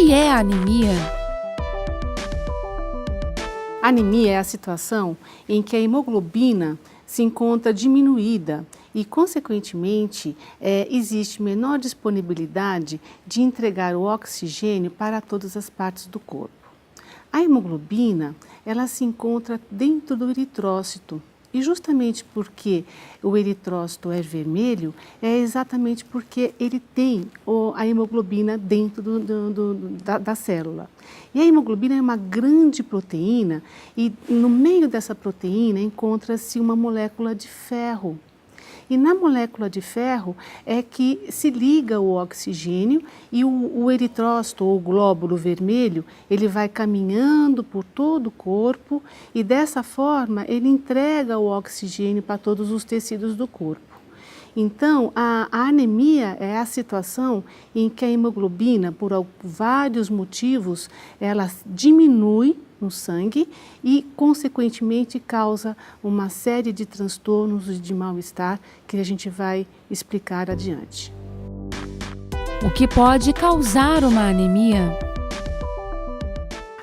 que é a anemia? Anemia é a situação em que a hemoglobina se encontra diminuída e, consequentemente, existe menor disponibilidade de entregar o oxigênio para todas as partes do corpo. A hemoglobina, ela se encontra dentro do eritrócito. E justamente porque o eritrócito é vermelho, é exatamente porque ele tem a hemoglobina dentro da célula. E a hemoglobina é uma grande proteína e no meio dessa proteína encontra-se uma molécula de ferro. E na molécula de ferro é que se liga o oxigênio e o eritrócito, ou glóbulo vermelho, ele vai caminhando por todo o corpo e dessa forma ele entrega o oxigênio para todos os tecidos do corpo. Então, a anemia é a situação em que a hemoglobina, por vários motivos, ela diminui no sangue e, consequentemente, causa uma série de transtornos e de mal-estar que a gente vai explicar adiante. O que pode causar uma anemia?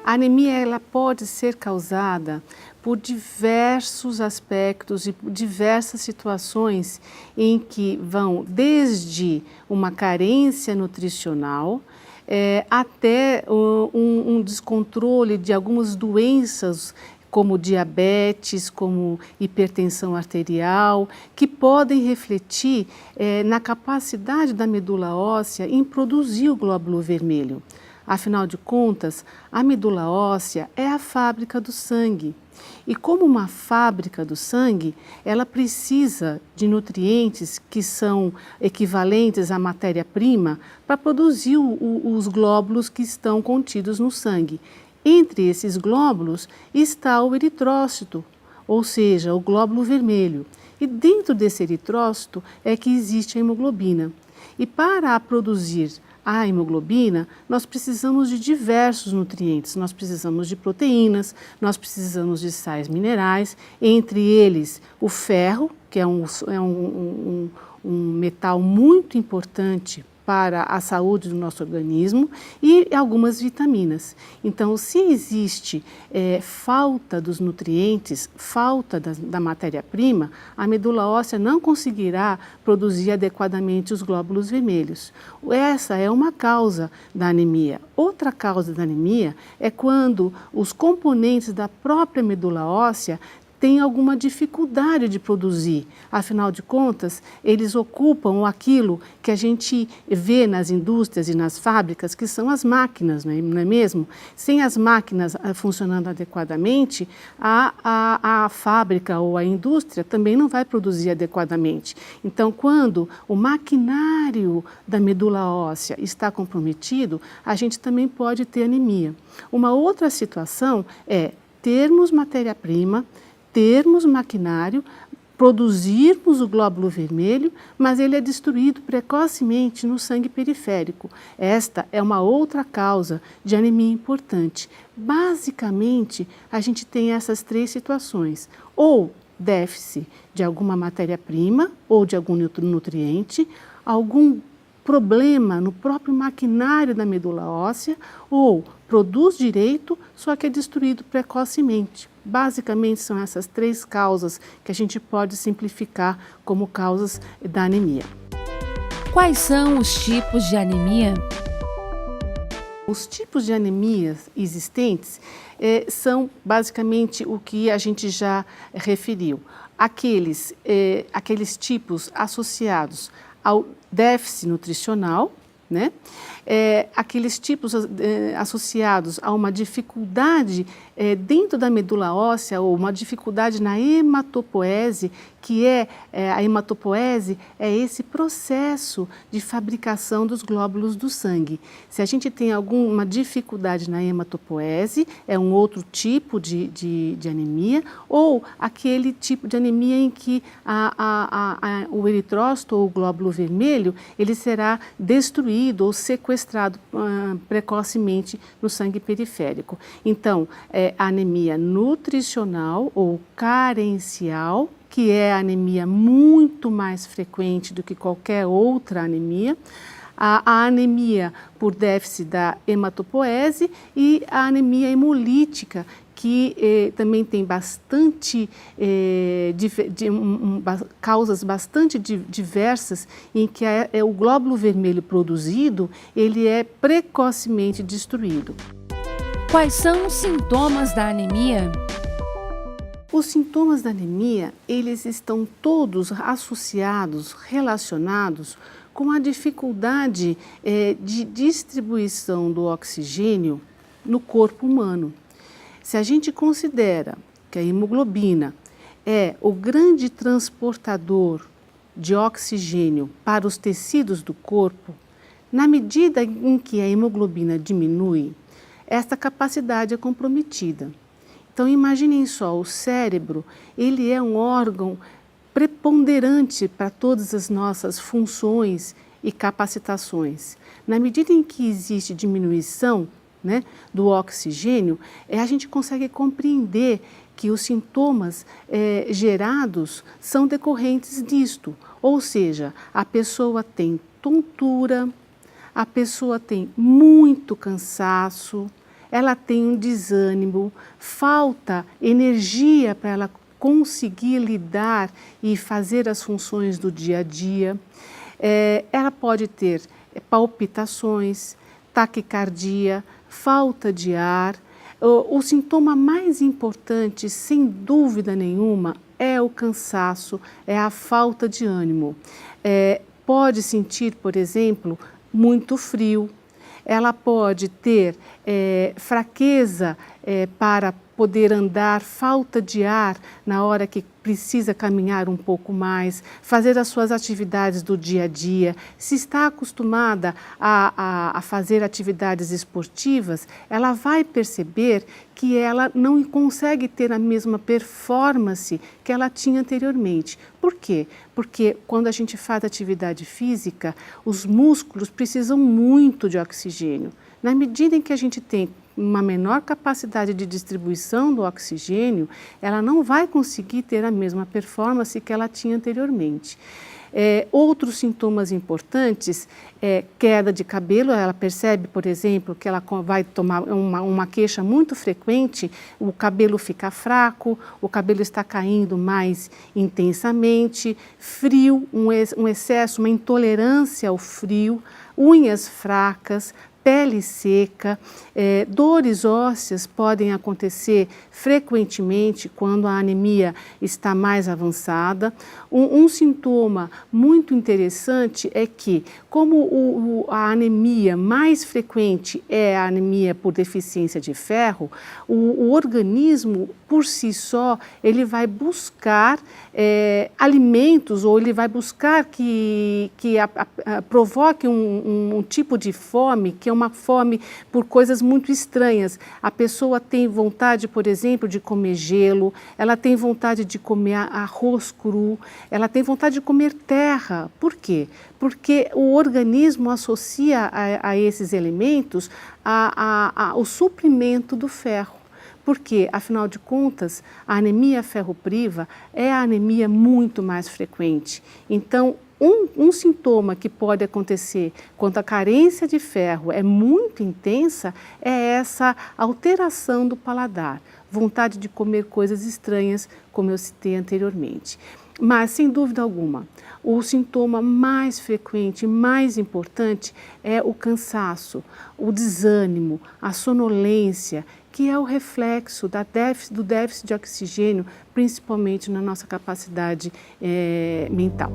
A anemia ela pode ser causada por diversos aspectos e diversas situações em que vão desde uma carência nutricional até um descontrole de algumas doenças como diabetes, como hipertensão arterial, que podem refletir na capacidade da medula óssea em produzir o glóbulo vermelho. Afinal de contas, a medula óssea é a fábrica do sangue. E como uma fábrica do sangue, ela precisa de nutrientes que são equivalentes à matéria-prima para produzir os glóbulos que estão contidos no sangue. Entre esses glóbulos está o eritrócito, ou seja, o glóbulo vermelho. E dentro desse eritrócito é que existe a hemoglobina. E para produzir a hemoglobina, nós precisamos de diversos nutrientes, nós precisamos de proteínas, nós precisamos de sais minerais, entre eles o ferro, que é um metal muito importante para a saúde do nosso organismo, e algumas vitaminas. Então, se existe falta dos nutrientes, falta da matéria-prima, a medula óssea não conseguirá produzir adequadamente os glóbulos vermelhos. Essa é uma causa da anemia. Outra causa da anemia é quando os componentes da própria medula óssea têm alguma dificuldade de produzir. Afinal de contas, eles ocupam aquilo que a gente vê nas indústrias e nas fábricas, que são as máquinas, não é mesmo? Sem as máquinas funcionando adequadamente, a fábrica ou a indústria também não vai produzir adequadamente. Então, quando o maquinário da medula óssea está comprometido, a gente também pode ter anemia. Uma outra situação é termos matéria-prima, termos maquinário, produzirmos o glóbulo vermelho, mas ele é destruído precocemente no sangue periférico. Esta é uma outra causa de anemia importante. Basicamente, a gente tem essas três situações: ou déficit de alguma matéria-prima ou de algum nutriente, algum problema no próprio maquinário da medula óssea, ou produz direito, só que é destruído precocemente. Basicamente são essas três causas que a gente pode simplificar como causas da anemia. Quais são os tipos de anemia? Os tipos de anemias existentes são basicamente o que a gente já referiu. Aqueles tipos associados ao déficit nutricional, né? Aqueles tipos associados a uma dificuldade dentro da medula óssea ou uma dificuldade na hematopoese, que a hematopoese é esse processo de fabricação dos glóbulos do sangue. Se a gente tem alguma dificuldade na hematopoese, é um outro tipo de anemia, ou aquele tipo de anemia em que o eritrócito ou o glóbulo vermelho, ele será destruído ou sequestrado precocemente no sangue periférico. Então, a anemia nutricional ou carencial, que é a anemia muito mais frequente do que qualquer outra anemia. a anemia por déficit da hematopoese e a anemia hemolítica, que também tem bastante, causas bastante diversas, em que o glóbulo vermelho produzido, ele é precocemente destruído. Quais são os sintomas da anemia? Os sintomas da anemia, eles estão todos associados, relacionados com a dificuldade de distribuição do oxigênio no corpo humano. Se a gente considera que a hemoglobina é o grande transportador de oxigênio para os tecidos do corpo, na medida em que a hemoglobina diminui, esta capacidade é comprometida. Então imaginem só, o cérebro, ele é um órgão preponderante para todas as nossas funções e capacitações. Na medida em que existe diminuição, né, do oxigênio, a gente consegue compreender que os sintomas gerados são decorrentes disto. Ou seja, a pessoa tem tontura, a pessoa tem muito cansaço, ela tem um desânimo, falta energia para ela conseguir lidar e fazer as funções do dia a dia. Ela pode ter palpitações, taquicardia, falta de ar. O sintoma mais importante, sem dúvida nenhuma, é o cansaço, é a falta de ânimo. Pode sentir, por exemplo, muito frio. Ela pode ter fraqueza para poder andar, falta de ar na hora que precisa caminhar um pouco mais, fazer as suas atividades do dia a dia. Se está acostumada a fazer atividades esportivas, ela vai perceber que ela não consegue ter a mesma performance que ela tinha anteriormente. Por quê? Porque quando a gente faz atividade física, os músculos precisam muito de oxigênio. Na medida em que a gente tem uma menor capacidade de distribuição do oxigênio, ela não vai conseguir ter a mesma performance que ela tinha anteriormente. Outros sintomas importantes é queda de cabelo. Ela percebe, por exemplo, que ela vai tomar uma queixa muito frequente, o cabelo fica fraco, o cabelo está caindo mais intensamente, frio, um excesso, uma intolerância ao frio, unhas fracas, pele seca, dores ósseas podem acontecer frequentemente quando a anemia está mais avançada. Um sintoma muito interessante é que, como a anemia mais frequente é a anemia por deficiência de ferro, o organismo, por si só, ele vai buscar alimentos, ou ele vai buscar que provoque um tipo de fome, que é uma fome por coisas muito estranhas. A pessoa tem vontade, por exemplo, de comer gelo, ela tem vontade de comer arroz cru, ela tem vontade de comer terra. Por quê? Porque o organismo associa a esses elementos o suprimento do ferro. Porque, afinal de contas, a anemia ferropriva é a anemia muito mais frequente. Então, um sintoma que pode acontecer quando a carência de ferro é muito intensa é essa alteração do paladar, vontade de comer coisas estranhas, como eu citei anteriormente. Mas, sem dúvida alguma, o sintoma mais frequente, mais importante é o cansaço, o desânimo, a sonolência, que é o reflexo do déficit de oxigênio, principalmente na nossa capacidade mental.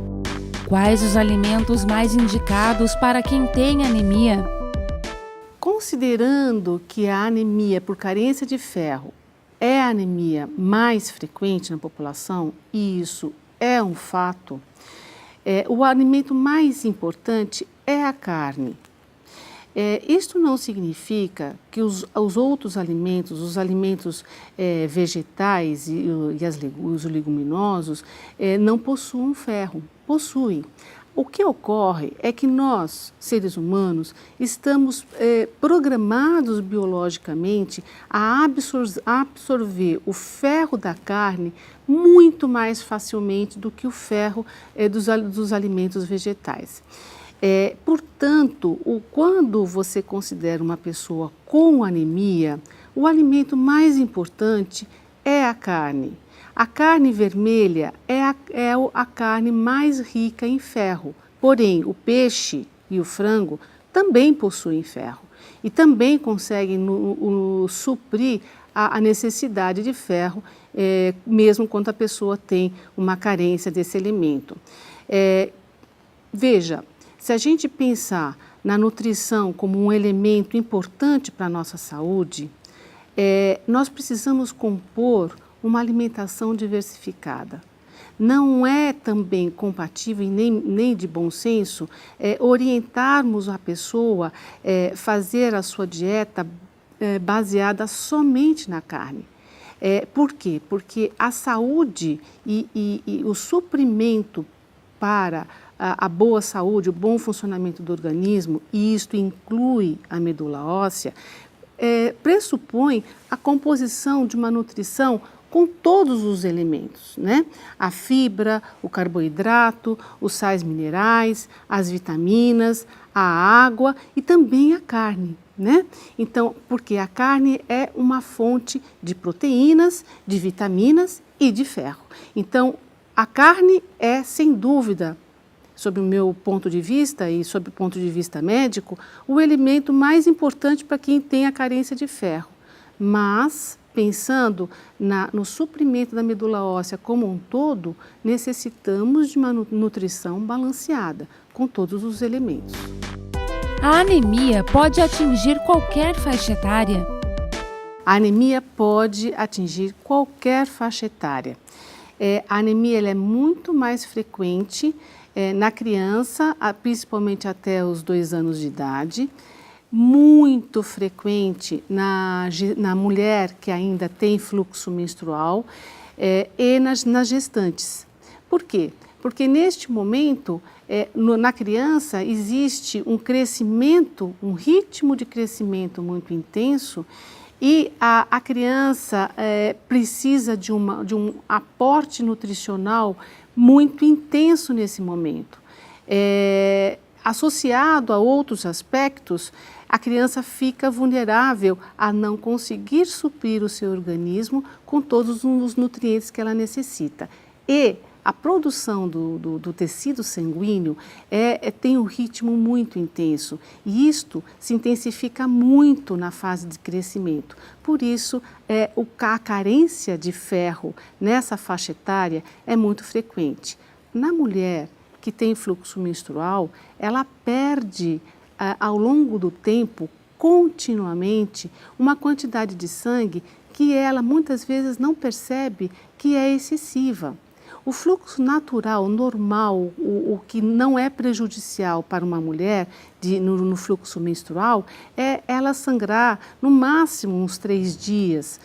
Quais os alimentos mais indicados para quem tem anemia? Considerando que a anemia por carência de ferro é a anemia mais frequente na população, e isso é um fato, o alimento mais importante é a carne. Isto não significa que os outros alimentos, os alimentos vegetais e os leguminosos, não possuam ferro. Possuem. O que ocorre é que nós, seres humanos, estamos programados biologicamente a absorver o ferro da carne muito mais facilmente do que o ferro dos alimentos vegetais. Portanto, quando você considera uma pessoa com anemia, o alimento mais importante é a carne. A carne vermelha é a carne mais rica em ferro, porém o peixe e o frango também possuem ferro e também conseguem suprir a necessidade de ferro, mesmo quando a pessoa tem uma carência desse elemento. Veja, se a gente pensar na nutrição como um elemento importante para a nossa saúde, nós precisamos compor uma alimentação diversificada. Não é também compatível e nem de bom senso orientarmos a pessoa a fazer a sua dieta baseada somente na carne. Por quê? Porque a saúde e o suprimento para a boa saúde, o bom funcionamento do organismo, e isto inclui a medula óssea, pressupõe a composição de uma nutrição com todos os elementos, né? A fibra, o carboidrato, os sais minerais, as vitaminas, a água e também a carne, né? Então, porque a carne é uma fonte de proteínas, de vitaminas e de ferro. Então, a carne é, sem dúvida, sob o meu ponto de vista e sob o ponto de vista médico, o elemento mais importante para quem tem a carência de ferro. Mas, pensando no suprimento da medula óssea como um todo, necessitamos de uma nutrição balanceada, com todos os elementos. A anemia pode atingir qualquer faixa etária? A anemia pode atingir qualquer faixa etária. A anemia ela é muito mais frequente na criança, principalmente até os 2 anos de idade, muito frequente na mulher que ainda tem fluxo menstrual e nas gestantes. Por quê? Porque neste momento, na criança, existe um crescimento, um ritmo de crescimento muito intenso e a criança precisa de um aporte nutricional muito intenso nesse momento. Associado a outros aspectos, a criança fica vulnerável a não conseguir suprir o seu organismo com todos os nutrientes que ela necessita. E a produção do tecido sanguíneo tem um ritmo muito intenso e isto se intensifica muito na fase de crescimento. Por isso, a carência de ferro nessa faixa etária é muito frequente. Na mulher que tem fluxo menstrual, ela perde ao longo do tempo, continuamente, uma quantidade de sangue que ela muitas vezes não percebe que é excessiva. O fluxo natural, normal, o que não é prejudicial para uma mulher no fluxo menstrual, é ela sangrar no máximo uns 3 dias,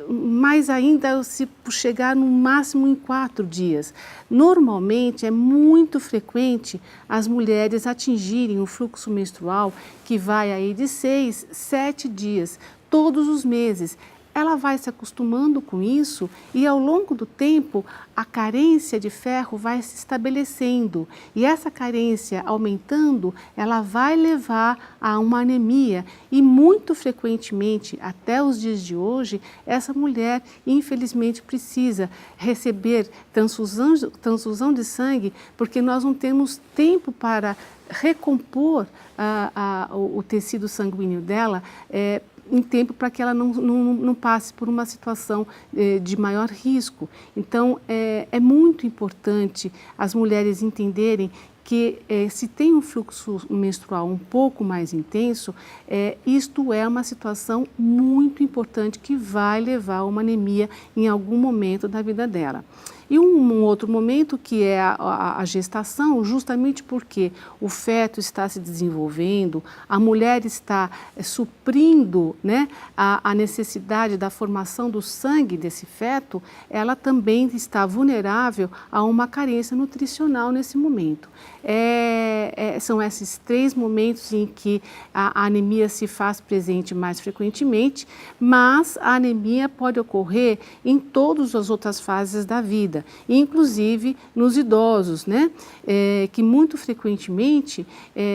mais ainda se chegar no máximo em 4 dias. Normalmente é muito frequente as mulheres atingirem o fluxo menstrual que vai aí de 6, 7 dias, todos os meses. Ela vai se acostumando com isso e ao longo do tempo a carência de ferro vai se estabelecendo e essa carência aumentando, ela vai levar a uma anemia e muito frequentemente, até os dias de hoje, essa mulher infelizmente precisa receber transfusão de sangue porque nós não temos tempo para recompor o tecido sanguíneo dela em tempo para que ela não passe por uma situação de maior risco. Então, é muito importante as mulheres entenderem que se tem um fluxo menstrual um pouco mais intenso, isto é uma situação muito importante que vai levar a uma anemia em algum momento da vida dela. E um outro momento que é a gestação, justamente porque o feto está se desenvolvendo, a mulher está suprindo, né, a necessidade da formação do sangue desse feto, ela também está vulnerável a uma carência nutricional nesse momento. São esses 3 momentos em que a anemia se faz presente mais frequentemente, mas a anemia pode ocorrer em todas as outras fases da vida. vida, inclusive nos idosos, né? Que muito frequentemente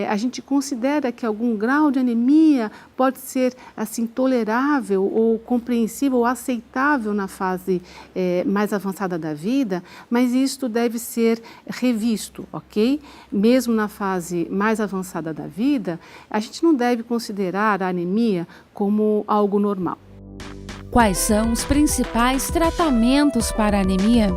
a gente considera que algum grau de anemia pode ser assim tolerável ou compreensível ou aceitável na fase mais avançada da vida, mas isto deve ser revisto, ok? Mesmo na fase mais avançada da vida, a gente não deve considerar a anemia como algo normal. Quais são os principais tratamentos para a anemia?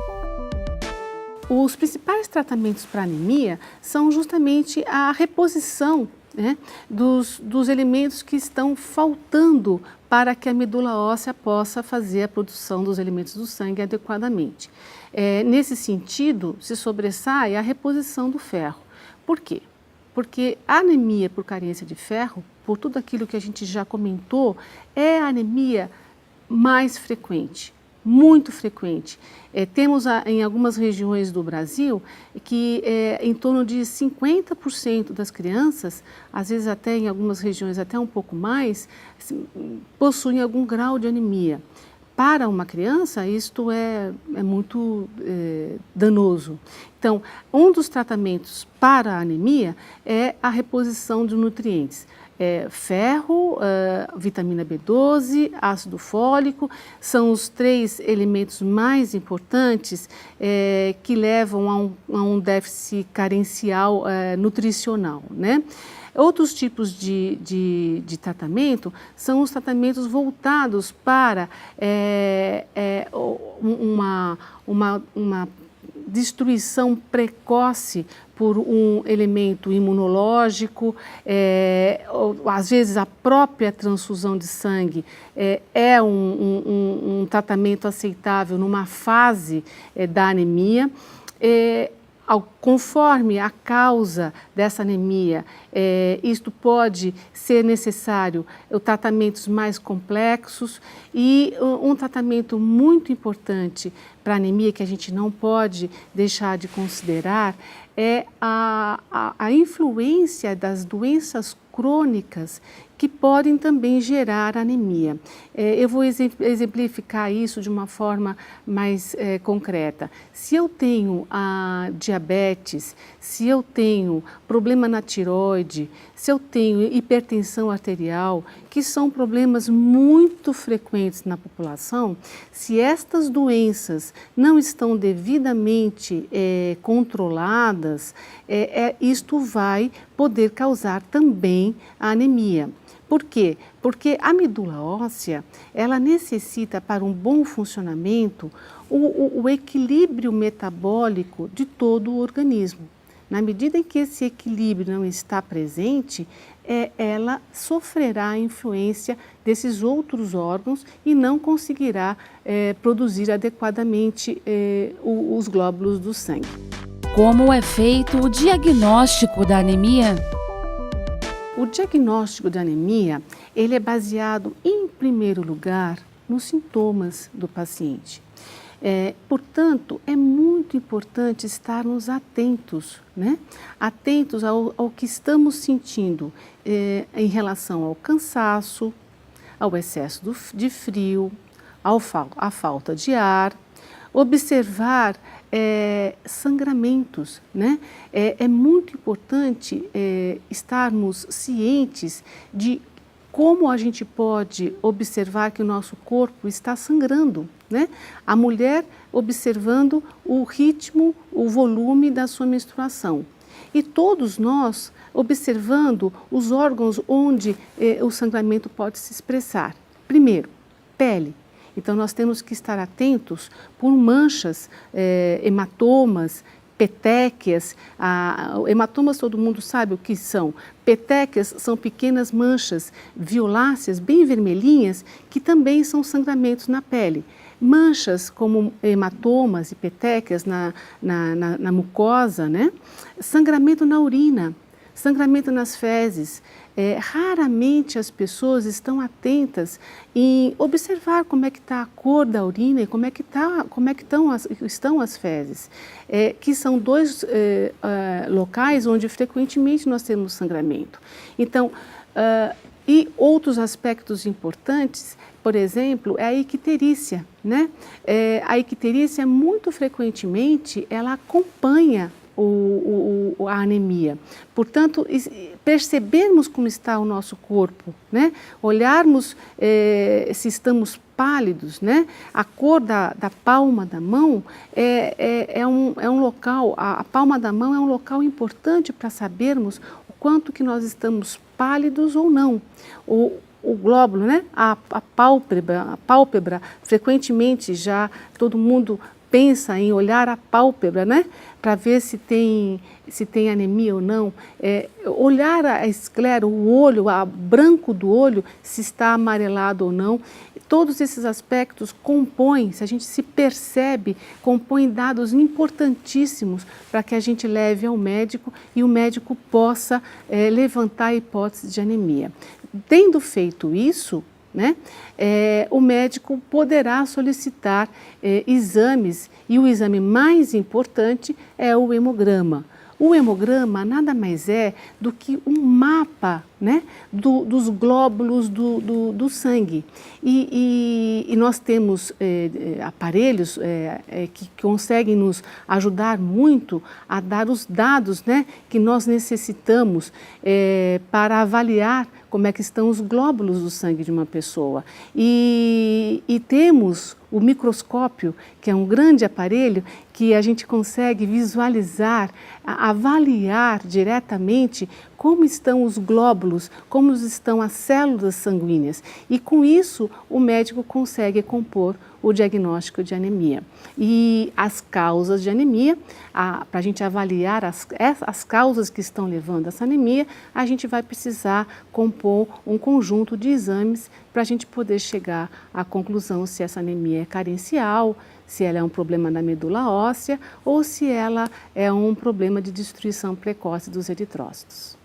Os principais tratamentos para anemia são justamente a reposição, né, dos elementos que estão faltando para que a medula óssea possa fazer a produção dos elementos do sangue adequadamente. Nesse sentido, se sobressai a reposição do ferro. Por quê? Porque a anemia por carência de ferro, por tudo aquilo que a gente já comentou, é a anemia mais frequente, muito frequente. Temos em algumas regiões do Brasil que em torno de 50% das crianças, às vezes até em algumas regiões até um pouco mais, possuem algum grau de anemia. Para uma criança, isto é muito danoso. Então, um dos tratamentos para a anemia é a reposição de nutrientes. Ferro, vitamina B12, ácido fólico, são os 3 elementos mais importantes que levam a um déficit carencial nutricional, né? Outros tipos de tratamento são os tratamentos voltados para uma destruição precoce por um elemento imunológico, às vezes a própria transfusão de sangue é um tratamento aceitável numa fase da anemia. Conforme a causa dessa anemia, isto pode ser necessário tratamentos mais complexos e um tratamento muito importante para a anemia que a gente não pode deixar de considerar é a influência das doenças crônicas que podem também gerar anemia. Eu vou exemplificar isso de uma forma mais concreta. Se eu tenho diabetes, se eu tenho problema na tireoide, se eu tenho hipertensão arterial, que são problemas muito frequentes na população, se estas doenças não estão devidamente controladas, isto vai poder causar também a anemia. Por quê? Porque a medula óssea, ela necessita para um bom funcionamento o equilíbrio metabólico de todo o organismo. Na medida em que esse equilíbrio não está presente, ela sofrerá a influência desses outros órgãos e não conseguirá produzir adequadamente os glóbulos do sangue. Como é feito o diagnóstico da anemia? O diagnóstico da anemia, ele é baseado, em primeiro lugar, nos sintomas do paciente. Portanto, é muito importante estarmos atentos, né? Atentos ao que estamos sentindo em relação ao cansaço, ao excesso de frio, à falta de ar, observar sangramentos, né? É muito importante estarmos cientes de como a gente pode observar que o nosso corpo está sangrando, né? A mulher observando o ritmo, o volume da sua menstruação. E todos nós observando os órgãos onde o sangramento pode se expressar. Primeiro, pele. Então, nós temos que estar atentos por manchas, hematomas, petequias. Hematomas todo mundo sabe o que são. Petequias são pequenas manchas violáceas, bem vermelhinhas, que também são sangramentos na pele. Manchas como hematomas e petequias na mucosa, né? Sangramento na urina, sangramento nas fezes. Raramente as pessoas estão atentas em observar como é que está a cor da urina e como é que estão as fezes, que são 2 locais onde frequentemente nós temos sangramento. Então, e outros aspectos importantes, por exemplo, é a icterícia. né? A icterícia, muito frequentemente, ela acompanha a anemia. Portanto, percebermos como está o nosso corpo, né? Olharmos se estamos pálidos, né? A cor da palma da mão é um local, a palma da mão é um local importante para sabermos o quanto que nós estamos pálidos ou não. O glóbulo, né? A pálpebra, frequentemente já todo mundo pensa em olhar a pálpebra, né? Para ver se tem anemia ou não. Olhar a esclera, o olho, o branco do olho, se está amarelado ou não. Todos esses aspectos compõem, se a gente se percebe, compõem dados importantíssimos para que a gente leve ao médico e o médico possa levantar a hipótese de anemia. Tendo feito isso, né, o médico poderá solicitar exames e o exame mais importante é o hemograma. O hemograma nada mais é do que um mapa, né, dos glóbulos do sangue. E nós temos aparelhos que conseguem nos ajudar muito a dar os dados, né, que nós necessitamos para avaliar como é que estão os glóbulos do sangue de uma pessoa. E temos o microscópio, que é um grande aparelho que a gente consegue visualizar, avaliar diretamente como estão os glóbulos, como estão as células sanguíneas. E com isso o médico consegue compor o diagnóstico de anemia. E as causas de anemia, para a gente avaliar as causas que estão levando a essa anemia, a gente vai precisar compor um conjunto de exames para a gente poder chegar à conclusão se essa anemia é carencial, se ela é um problema da medula óssea ou se ela é um problema de destruição precoce dos eritrócitos.